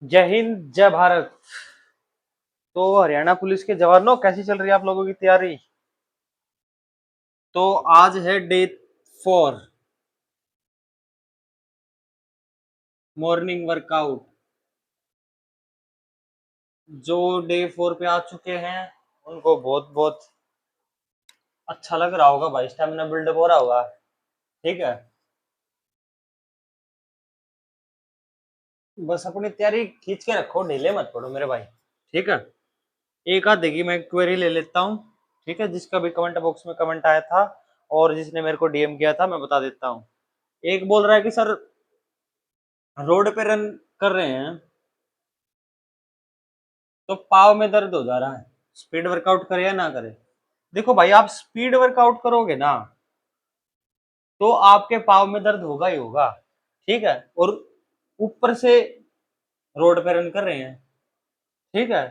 जय हिंद जय भारत। तो हरियाणा पुलिस के जवानों, कैसी चल रही है आप लोगों की तैयारी? तो आज है डे 4, मॉर्निंग वर्कआउट। जो डे 4 पे आ चुके हैं उनको बहुत बहुत अच्छा लग रहा होगा भाई, स्टेमिना बिल्डअप हो रहा होगा। ठीक है, बस अपनी तैयारी खींच के रखो, ढीले मत पड़ो मेरे भाई। ठीक है, एक आध देखिए मैं क्वेरी ले लेता हूँ। ठीक है, जिसका भी कमेंट बॉक्स में कमेंट आया था और जिसने मेरे को डीएम किया था, मैं बता देता हूँ। एक बोल रहा है कि सर, रोड पे रन कर रहे हैं तो पाव में दर्द हो जा रहा है, स्पीड वर्कआउट करे या ना करे। देखो भाई, आप स्पीड वर्कआउट करोगे ना तो आपके पाव में दर्द होगा ही होगा। ठीक है, और ऊपर से रोड पे रन कर रहे हैं। ठीक है,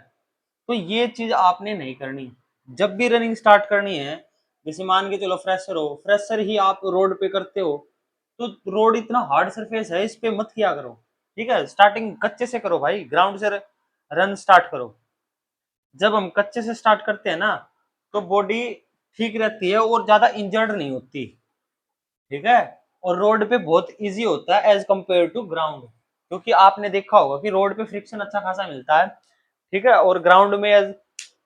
तो ये चीज आपने नहीं करनी। जब भी रनिंग स्टार्ट करनी है, जैसे मान के चलो फ्रेशर हो, फ्रेशर ही आप रोड पे करते हो, तो रोड इतना हार्ड सरफेस है, इस पे मत किया करो। ठीक है, स्टार्टिंग कच्चे से करो भाई, ग्राउंड से रन स्टार्ट करो। जब हम कच्चे से स्टार्ट करते हैं ना तो बॉडी ठीक रहती है और ज्यादा इंजर्ड नहीं होती। ठीक है, और रोड पे बहुत इजी होता है एज कंपेयर टू ग्राउंड, क्योंकि आपने देखा होगा कि रोड पे फ्रिक्शन अच्छा खासा मिलता है। ठीक है, और ग्राउंड में एज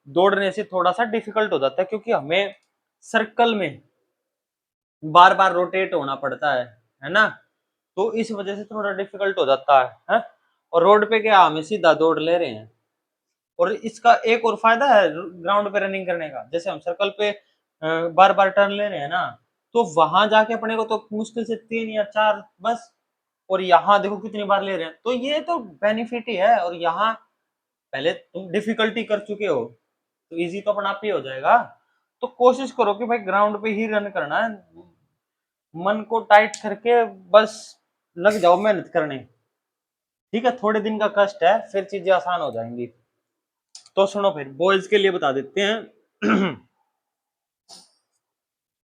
दौड़ने से थोड़ा सा डिफिकल्ट हो जाता है, क्योंकि हमें सर्कल में बार बार रोटेट होना पड़ता है ना। तो इस वजह से थोड़ा डिफिकल्ट हो जाता है? और रोड पे क्या, हमें सीधा दौड़ ले रहे हैं। और इसका एक और फायदा है ग्राउंड पे रनिंग करने का, जैसे हम सर्कल पे बार बार टर्न ले रहे हैं ना, तो वहां जाके अपने को तो मुश्किल से 3 या 4 बस। और यहाँ देखो कितनी बार ले रहे हैं, तो ये तो बेनिफिट ही है। और यहाँ पहले तुम डिफिकल्टी कर चुके हो तो इजी तो अपना आप ही हो जाएगा। तो कोशिश करो कि भाई ग्राउंड पे ही रन करना है, मन को टाइट करके बस लग जाओ मेहनत करने। ठीक है, थोड़े दिन का कष्ट है, फिर चीजें आसान हो जाएंगी। तो सुनो, फिर बॉयज के लिए बता देते हैं।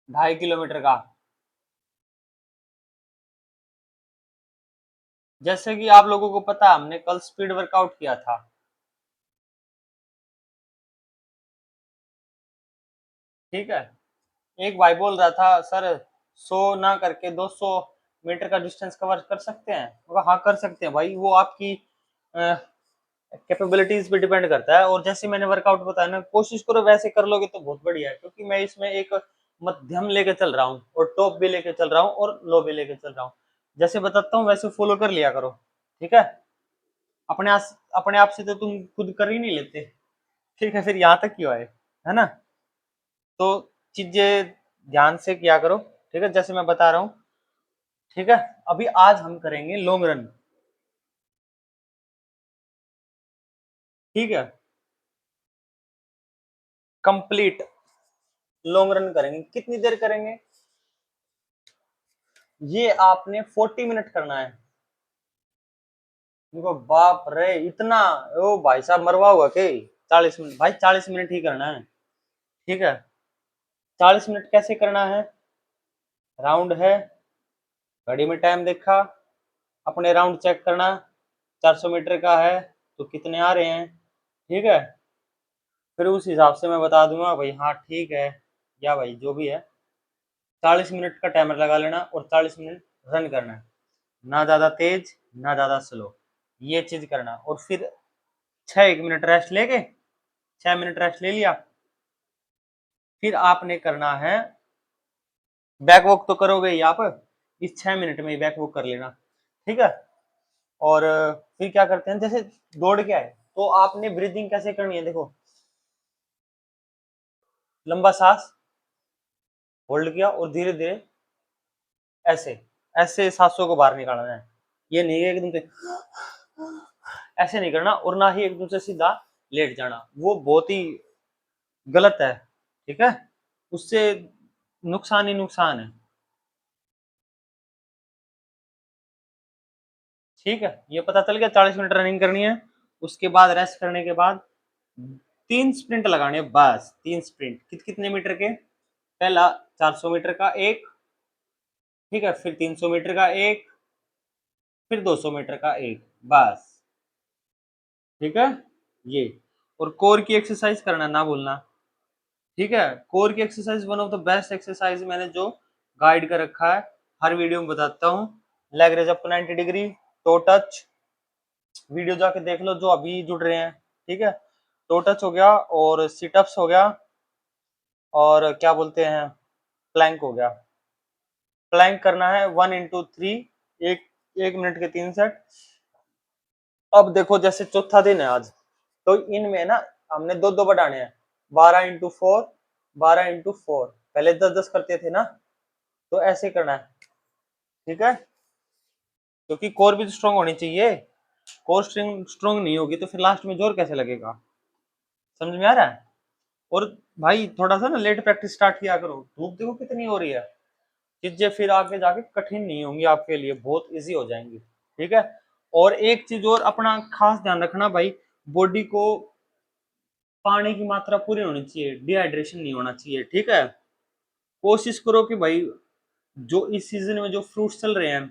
2.5 किलोमीटर का। जैसे कि आप लोगों को पता है, हमने कल स्पीड वर्कआउट किया था। ठीक है, एक भाई बोल रहा था सर, 100 ना करके 200 मीटर का डिस्टेंस कवर कर सकते हैं। हाँ कर सकते हैं भाई, वो आपकी कैपेबिलिटीज पे डिपेंड करता है। और जैसे मैंने वर्कआउट बताया ना, कोशिश करो वैसे कर लोगे तो बहुत बढ़िया है, क्योंकि मैं इसमें एक मध्यम लेके चल रहा हूँ और टॉप भी लेके चल रहा हूँ और लो भी लेके चल रहा हूँ। जैसे बताता हूँ वैसे फॉलो कर लिया करो। ठीक है, अपने आप से तो तुम खुद कर ही नहीं लेते। ठीक है, फिर यहाँ तक क्यों आए, है ना। तो चीजें ध्यान से किया करो। ठीक है, जैसे मैं बता रहा हूँ। ठीक है, अभी आज हम करेंगे लॉन्ग रन। ठीक है, कंप्लीट लॉन्ग रन करेंगे। कितनी देर करेंगे? ये आपने 40 मिनट करना है। देखो बाप रे, इतना! ओ भाई साहब, मरवा हुआ के 40 मिनट भाई, 40 मिनट ही करना है। ठीक है, 40 मिनट कैसे करना है? राउंड है, घड़ी में टाइम देखा, अपने राउंड चेक करना, 400 मीटर का है तो कितने आ रहे हैं। ठीक है, फिर उस हिसाब से मैं बता दूंगा भाई, हाँ ठीक है, या भाई जो भी है। 40 मिनट का टाइमर लगा लेना और 40 मिनट रन करना है, ना ज्यादा तेज ना ज्यादा स्लो। ये चीज करना, और फिर 1 मिनट रेस्ट लेके, 6 मिनट रेस्ट ले लिया, फिर आपने करना है बैक वॉक। तो करोगे ही आप, इस 6 मिनट में ही बैक वॉक कर लेना। ठीक है, और फिर क्या करते हैं, जैसे दौड़ के आए तो आपने ब्रीदिंग कैसे करनी है, देखो। लंबा सांस होल्ड किया और धीरे धीरे ऐसे ऐसे सांसों को बाहर निकालना है। ये नहीं है एकदम से ऐसे नहीं करना, और ना ही एकदम से सीधा लेट जाना, वो बहुत ही गलत है। ठीक है, उससे नुकसान ही नुकसान है। ठीक है, ये पता चल गया, 40 मिनट रनिंग करनी है। उसके बाद रेस्ट करने के बाद 3 स्प्रिंट लगाने हैं, बस 3 स्प्रिंट। कितने मीटर के? पहला 400 मीटर का एक, ठीक है, फिर 300 मीटर का एक, फिर 200 मीटर का एक, बस। ठीक है ये। और कोर की एक्सरसाइज करना ना भूलना, ठीक है। कोर की exercise one of the best exercise मैंने जो गाइड कर रखा है, हर वीडियो में बताता हूँ। Leg raise up 90 degree, toe touch, video जाके देख लो जो अभी जुड़ रहे हैं, ठीक है। टो टच हो गया, और सिटअप्स हो गया, और क्या बोलते हैं, प्लैंक हो गया। प्लैंक करना है 1 into 3, एक 1 मिनट के 3 सेट। अब देखो जैसे चौथा दिन है आज, तो इनमें ना हमने दो दो बढ़ाने हैं, 12 into 4, 12 into 4, पहले 10-10 करते थे ना, तो ऐसे करना है, ठीक है। क्योंकि कोर भी तो स्ट्रॉन्ग होनी चाहिए, कोर स्ट्रॉन्ग नहीं होगी तो फिर लास्ट में जोर कैसे लगेगा, समझ में आ रहा है। और भाई थोड़ा सा ना लेट प्रैक्टिस स्टार्ट किया करो, धूप देखो कितनी हो रही है, चीजें फिर आगे जाके कठिन नहीं होंगी आपके लिए, बहुत इजी हो जाएंगी, ठीक है। और एक चीज और अपना खास ध्यान रखना भाई, बॉडी को पानी की मात्रा पूरी होनी चाहिए, डिहाइड्रेशन नहीं होना चाहिए, ठीक है। कोशिश करो कि भाई जो इस सीजन में जो फ्रूट्स चल रहे हैं,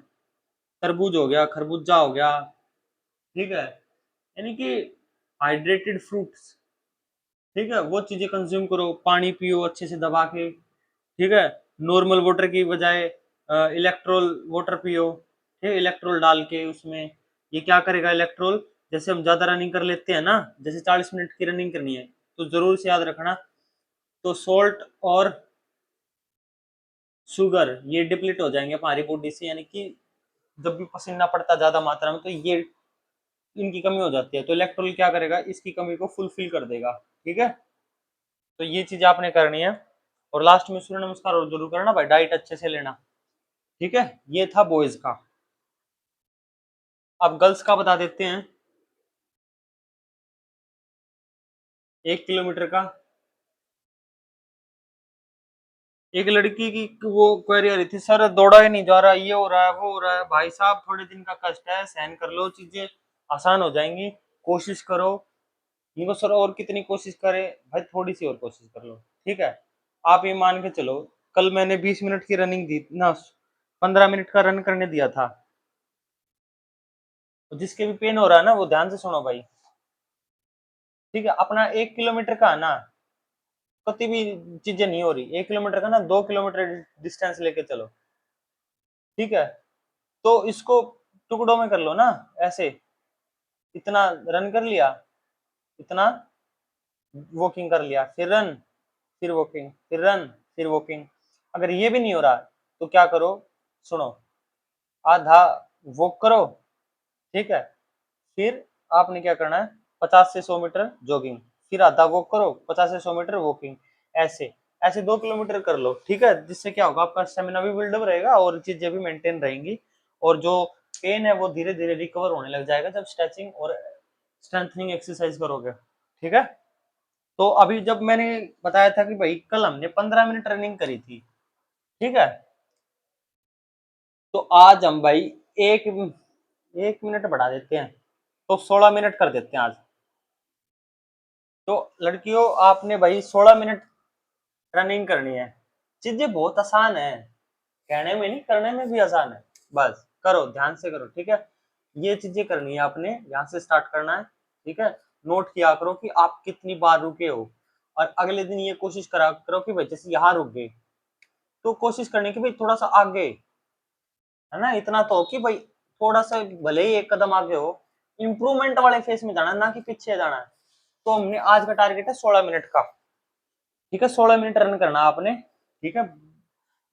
तरबूज हो गया, खरबूजा हो गया, ठीक है, यानी कि हाइड्रेटेड फ्रूट्स, ठीक है, वो चीजें कंज्यूम करो, पानी पियो अच्छे से दबा के, ठीक है। नॉर्मल वाटर की बजाय इलेक्ट्रोल वाटर पियो, ठीक है, इलेक्ट्रोल डाल के उसमें। ये क्या करेगा इलेक्ट्रोल, जैसे हम ज्यादा रनिंग कर लेते हैं ना, जैसे 40 मिनट की रनिंग करनी है, तो जरूर से याद रखना, तो सोल्ट और शुगर ये डिप्लीट हो जाएंगे हमारी बॉडी से, यानी कि जब भी पसीना पड़ता है ज्यादा मात्रा में, तो ये इनकी कमी हो जाती है, तो इलेक्ट्रोल क्या करेगा, इसकी कमी को फुलफिल कर देगा, ठीक है। तो ये चीज आपने करनी है। और लास्ट में सूर्य नमस्कार और जरूर करना भाई, डाइट अच्छे से लेना, ठीक है। ये था बॉयज का। अब गर्ल्स का बता देते हैं। 1 किलोमीटर का, एक लड़की की वो क्वेरी आ रही थी, सर दौड़ा ही नहीं जा रहा, ये हो रहा है वो हो रहा है। भाई साहब थोड़े दिन का कष्ट है, सहन कर लो, चीजें आसान हो जाएंगी, कोशिश करो। इनको सर और कितनी कोशिश करे, भाई थोड़ी सी और कोशिश कर लो, ठीक है। आप ये मान के चलो, कल मैंने 20 मिनट की रनिंग दी ना, 15 मिनट का रन करने दिया था। तो जिसके भी पेन हो रहा है ना, वो ध्यान से सुनो भाई, ठीक है। अपना 1 किलोमीटर का है ना, कति भी चीजें नहीं हो रही, 1 किलोमीटर का ना 2 किलोमीटर डिस्टेंस लेके चलो, ठीक है। तो इसको टुकड़ों में कर लो ना, ऐसे, इतना रन कर लिया, इतना वॉकिंग कर लिया, फिर रन, फिर वॉकिंग, फिर रन, फिर वॉकिंग। अगर ये भी नहीं हो रहा तो क्या करो, सुनो, आधा वॉक करो, ठीक है। फिर आपने क्या करना है, 50 से 100 मीटर जॉगिंग, फिर आधा वॉक करो, 50 से 100 मीटर वॉकिंग, ऐसे ऐसे 2 किलोमीटर कर लो, ठीक है। जिससे क्या होगा, आपका स्टेमिना भी बिल्डअप रहेगा और चीजें भी मेंटेन रहेंगी, और जो पेन है वो धीरे धीरे रिकवर होने लग जाएगा जब स्ट्रेचिंग और स्ट्रेंथनिंग एक्सरसाइज करोगे, ठीक है। तो अभी जब मैंने बताया था कि भाई कल हमने 15 मिनट रनिंग करी थी, ठीक है, तो आज हम भाई एक एक मिनट बढ़ा देते हैं, तो 16 मिनट कर देते हैं आज। तो लड़कियों आपने भाई 16 मिनट रनिंग करनी है, चीजें बहुत आसान है, कहने में नहीं करने में भी आसान है, बस करो, ध्यान से करो, ठीक है। ये चीजें करनी है आपने, यहाँ से स्टार्ट करना है, ठीक है। नोट किया करो कि आप कितनी बार रुके हो, और अगले दिन ये कोशिश करा करो कि भाई जैसे यहाँ रुक गए, तो कोशिश करने की भाई थोड़ा सा आगे, है ना, इतना तो हो कि भाई थोड़ा सा भले ही एक कदम आगे हो, इंप्रूवमेंट वाले फेस में जाना, ना कि पीछे जाना है। तो हमने आज का टारगेट है 16 मिनट का, ठीक है। 16 मिनट रन करना आपने, ठीक है,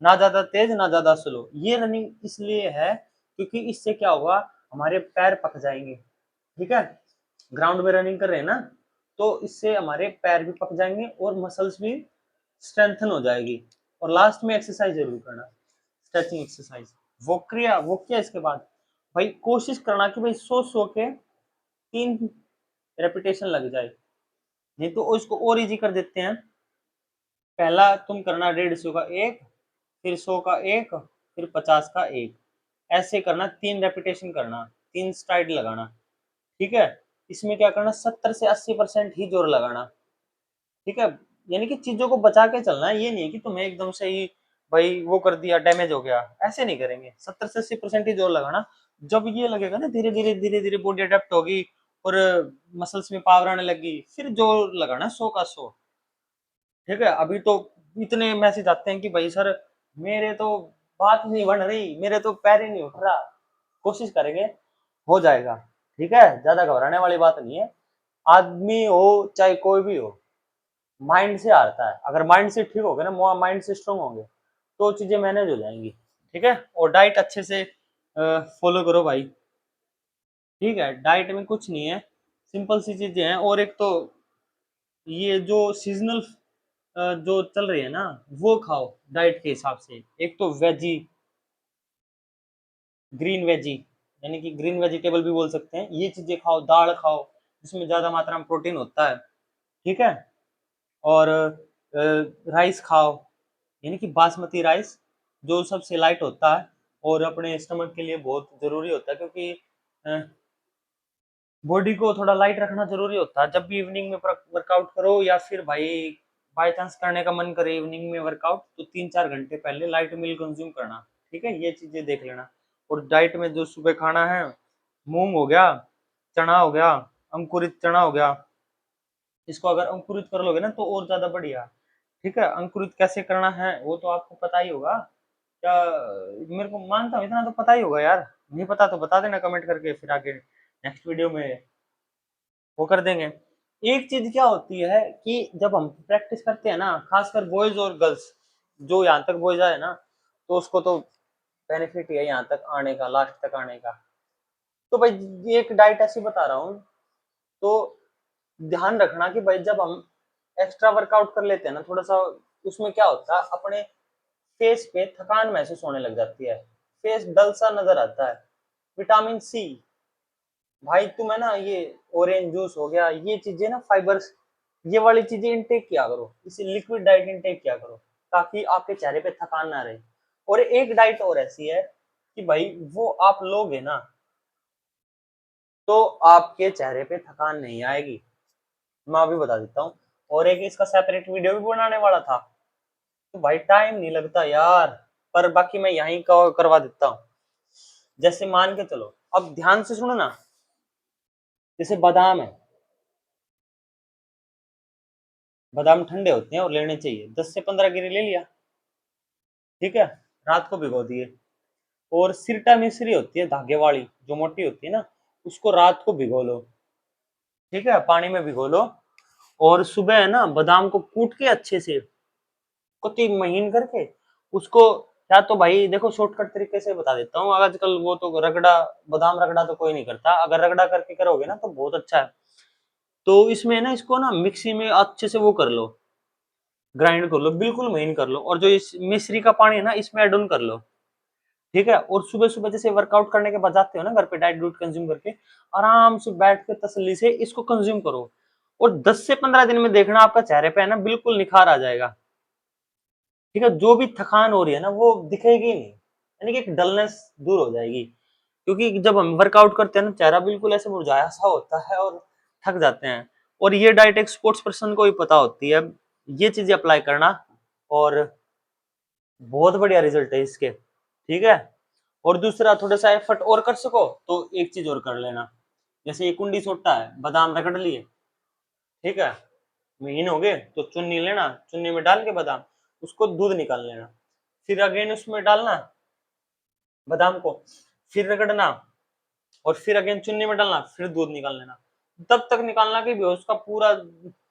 ना ज्यादा तेज ना ज्यादा स्लो। ये रनिंग इसलिए है क्योंकि इससे क्या होगा, हमारे पैर पक जाएंगे, ठीक है। ग्राउंड में रनिंग कर रहे हैं ना, तो इससे हमारे पैर भी पक जाएंगे और मसल्स भी स्ट्रेंथन हो जाएगी। और लास्ट में एक्सरसाइज जरूर करना, स्ट्रेचिंग एक्सरसाइज, वो किया इसके बाद भाई कोशिश करना कि भाई 100 के 3 रेपिटेशन लग जाए, नहीं तो इसको और इजी कर देते हैं। पहला तुम करना 150 का एक, फिर 100 का एक, फिर 50 का एक, ऐसे करना, 3 रेपिटेशन करना, 3 स्ट्राइड लगाना, ठीक है। इसमें क्या करना, 70 से 80% ही जोर लगाना, ठीक है। यानी कि चीजों को बचा के चलना है, ये नहीं है कि तुम्हें एकदम से ही भाई वो कर दिया, डैमेज हो गया, ऐसे नहीं करेंगे, 70 से 80% ही जोर लगाना। जब ये लगेगा ना, धीरे धीरे धीरे धीरे बॉडी अडेप्ट होगी और मसल्स में पावर आने लगी, फिर जोर लगाना 100 का 100। ठीक है, अभी तो इतने मैसेज आते हैं कि भाई सर मेरे तो बात नहीं बन रही, मेरे तो पैर ही नहीं उठ रहा। कोशिश करेंगे, हो जाएगा। ठीक है, ज्यादा घबराने वाली बात नहीं है। आदमी हो चाहे कोई भी हो, माइंड से आता है। अगर माइंड से ठीक हो गया ना, माइंड से स्ट्रांग होंगे तो चीजें मैनेज हो जाएंगी। ठीक है, और डाइट अच्छे से फॉलो करो भाई। ठीक है, डाइट में कुछ नहीं है, सिंपल सी चीजें हैं। और एक तो ये जो सीजनल जो चल रही है ना, वो खाओ डाइट के हिसाब से। एक तो वेजी, ग्रीन वेजी, यानी कि ग्रीन वेजिटेबल भी बोल सकते हैं, ये चीजें खाओ। दाल खाओ जिसमें ज्यादा मात्रा में प्रोटीन होता है। ठीक है, और राइस खाओ, यानी कि बासमती राइस, जो सबसे लाइट होता है और अपने स्टमक के लिए बहुत जरूरी होता है, क्योंकि बॉडी को थोड़ा लाइट रखना जरूरी होता है। जब भी इवनिंग में वर्कआउट करो, या फिर भाई बाय चांस करने का मन करे इवनिंग में वर्कआउट, तो 3-4 घंटे पहले लाइट मील कंज्यूम करना। ठीक है, ये चीजें देख लेना। और डाइट में जो सुबह खाना है, मूंग हो गया, चना हो गया, अंकुरित चना हो गया, इसको अगर अंकुरित कर लोगे ना तो और ज्यादा बढ़िया। ठीक है, अंकुरित कैसे करना है वो तो आपको पता ही होगा। क्या, मेरे को मानता हूँ इतना तो पता ही होगा यार। नहीं पता तो बता देना कमेंट करके, फिर आगे नेक्स्ट वीडियो में वो कर देंगे। एक चीज क्या होती है कि जब हम प्रैक्टिस करते हैं ना, खासकर बॉयज और गर्ल्स, जो यहाँ तक बॉयज आए ना, तो उसको तो बेनिफिट ही है यहाँ तक आने का, लास्ट तक आने का। तो भाई ये एक डाइट ऐसी बता रहा हूँ, तो ध्यान रखना कि भाई जब हम एक्स्ट्रा वर्कआउट कर लेते हैं ना थोड़ा सा, उसमें क्या होता है, अपने फेस पे थकान महसूस होने लग जाती है, फेस डल सा नजर आता है। विटामिन सी, भाई तुम है ना, ये ऑरेंज जूस हो गया, ये चीजें ना, फाइबर्स, ये वाली चीजें इंटेक किया करो, इसे लिक्विड डाइट इंटेक किया करो, ताकि आपके चेहरे पे थकान ना रहे। और एक डाइट और ऐसी है कि भाई वो आप लोगे ना तो आपके चेहरे पे थकान नहीं आएगी। मैं अभी बता देता हूँ। और एक इसका सेपरेट वीडियो भी बनाने वाला था, तो भाई टाइम नहीं लगता यार, पर बाकी मैं यहीं करवा देता हूँ। जैसे मान के चलो, अब ध्यान से सुनो ना, जैसे बादाम है, बादाम ठंडे होते हैं और लेने चाहिए, 10 से 15 गिरी ले लिया। ठीक है, रात को भिगो दिए। और सिरटा मिश्री होती है धागे वाली, जो मोटी होती है ना, उसको रात को भिगो लो। ठीक है, पानी में भिगो लो। और सुबह है ना, बादाम को कूट के अच्छे से, कुटी महीन करके उसको, या तो भाई देखो शॉर्टकट तरीके से बता देता हूँ, आजकल वो तो रगड़ा, बादाम रगड़ा तो कोई नहीं करता, अगर रगड़ा करके करोगे ना तो बहुत अच्छा है। तो इसमें ना, इसको ना मिक्सी में अच्छे से वो कर लो, ग्राइंड कर लो, बिल्कुल महीन कर लो, और जो इस मिश्री का पानी है ना इसमें ऐड ऑन कर लो। ठीक है, और सुबह सुबह जैसे वर्कआउट करने के बाद जाते हो ना घर पे, डाइट डूट कंज्यूम करके, आराम से बैठ के तसल्ली से इसको कंज्यूम करो। और 10 से 15 दिन में देखना आपका चेहरे पे है ना बिल्कुल निखार आ जाएगा। ठीक है, जो भी थकान हो रही है ना वो दिखेगी नहीं, यानी कि एक डलनेस दूर हो जाएगी। क्योंकि जब हम वर्कआउट करते हैं ना, चेहरा बिल्कुल ऐसे मुरझाया सा होता है और थक जाते हैं। और ये डाइट एक स्पोर्ट्स पर्सन को ही पता होती है। ये चीजें अप्लाई करना, और बहुत बढ़िया रिजल्ट है इसके। ठीक है, और दूसरा थोड़ा सा एफर्ट और कर सको तो एक चीज और कर लेना। जैसे ये कुंडी सोटा है, बादाम रगड़ लिए, ठीक है, महीन हो गए, तो चुन्नी लेना, चुन्नी में डाल के बादाम, उसको दूध निकाल लेना, फिर अगेन उसमें डालना बादाम को, फिर रगड़ना, और फिर अगेन चुन्नी में डालना, फिर दूध निकाल लेना। तब तक निकालना कि उसका पूरा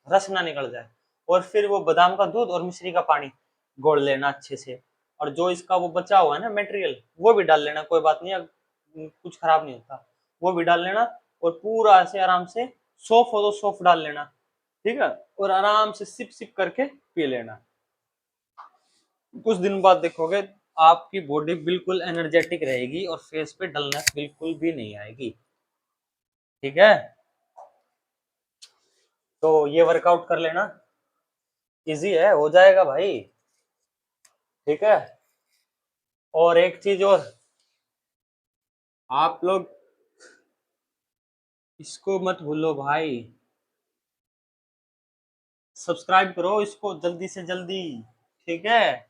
रस ना निकल जाए। और फिर वो बादाम का दूध और मिश्री का पानी घोल लेना अच्छे से। और जो इसका वो बचा हुआ है ना मटेरियल, वो भी डाल लेना, कोई बात नहीं, कुछ खराब नहीं होता, वो भी डाल लेना। और पूरा ऐसे आराम से, सौंफ हो तो सौंफ डाल लेना। ठीक है, और आराम से सिप सिप करके पी लेना। कुछ दिन बाद देखोगे आपकी बॉडी बिल्कुल एनर्जेटिक रहेगी और फेस पे डलनेस बिल्कुल भी नहीं आएगी। ठीक है, तो ये वर्कआउट कर लेना, इजी है, हो जाएगा भाई। ठीक है, और एक चीज और, आप लोग इसको मत भूलो भाई, सब्सक्राइब करो इसको जल्दी से जल्दी। ठीक है,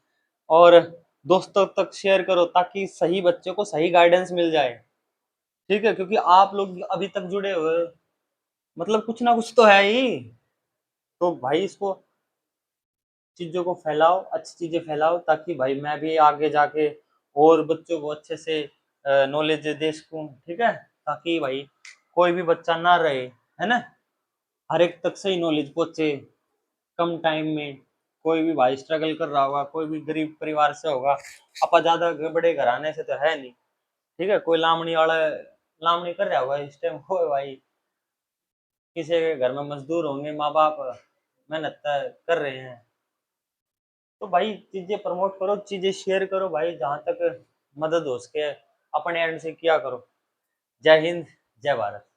और दोस्तों तक शेयर करो ताकि सही बच्चे को सही गाइडेंस मिल जाए। ठीक है, क्योंकि आप लोग अभी तक जुड़े हुए, मतलब कुछ ना कुछ तो है ही। तो भाई इसको चीजों को फैलाओ, अच्छी चीजें फैलाओ, ताकि भाई मैं भी आगे जाके और बच्चों को अच्छे से नॉलेज दे सकूं, ठीक है, ताकि भाई कोई भी बच्चा ना रहे, है ना, हर एक तक सही नॉलेज पहुंचे कम टाइम में। कोई भी भाई स्ट्रगल कर रहा होगा, कोई भी गरीब परिवार से होगा, अपा ज्यादा बड़े घराने से तो है नहीं, ठीक है, कोई लामड़ी वाला लामड़ी कर रहा होगा इस टाइम, कोई भाई किसी के घर में मजदूर होंगे, माँ बाप मेहनत कर रहे हैं। तो भाई चीजें प्रमोट करो, चीजें शेयर करो भाई, जहां तक मदद हो सके अपने एंड से किया करो। जय हिंद, जय भारत।